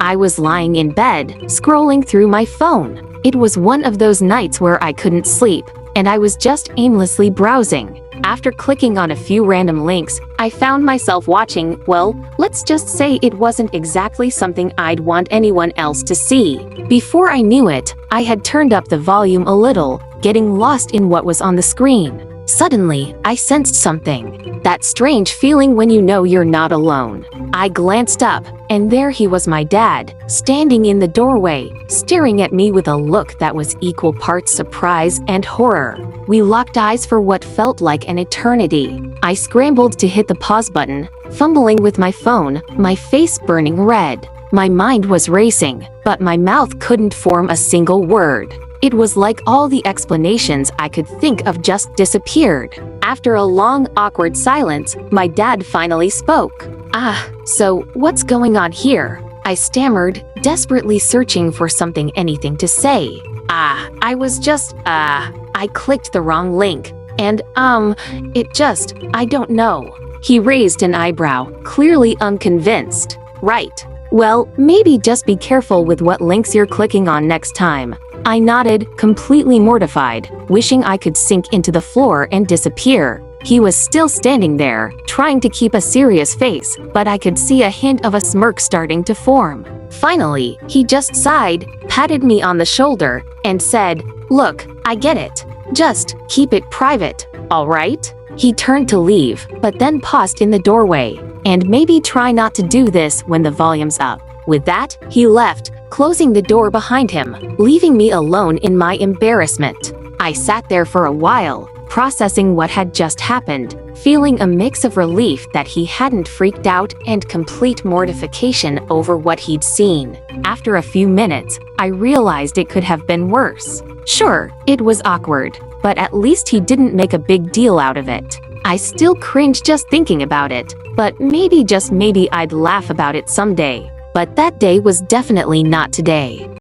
I was lying in bed, scrolling through my phone. It was one of those nights where I couldn't sleep, and I was just aimlessly browsing. After clicking on a few random links, I found myself watching, well, let's just say it wasn't exactly something I'd want anyone else to see. Before I knew it, I had turned up the volume a little, getting lost in what was on the screen. Suddenly, I sensed something. That strange feeling when you know you're not alone. I glanced up, and there he was, my dad, standing in the doorway, staring at me with a look that was equal parts surprise and horror. We locked eyes for what felt like an eternity. I scrambled to hit the pause button, fumbling with my phone, my face burning red. My mind was racing, but my mouth couldn't form a single word. It was like all the explanations I could think of just disappeared. After a long, awkward silence, my dad finally spoke. So what's going on here? I stammered, desperately searching for anything to say. I clicked the wrong link. And, I don't know. He raised an eyebrow, clearly unconvinced. Right. Well, maybe just be careful with what links you're clicking on next time. I nodded, completely mortified, wishing I could sink into the floor and disappear. He was still standing there, trying to keep a serious face, but I could see a hint of a smirk starting to form. Finally, he just sighed, patted me on the shoulder, and said, "Look, I get it. Just keep it private, all right?" He turned to leave, but then paused in the doorway. "And maybe try not to do this when the volume's up." With that, he left, closing the door behind him, leaving me alone in my embarrassment. I sat there for a while, processing what had just happened, feeling a mix of relief that he hadn't freaked out and complete mortification over what he'd seen. After a few minutes, I realized it could have been worse. Sure, it was awkward, but at least he didn't make a big deal out of it. I still cringe just thinking about it, but maybe, just maybe, I'd laugh about it someday. But that day was definitely not today.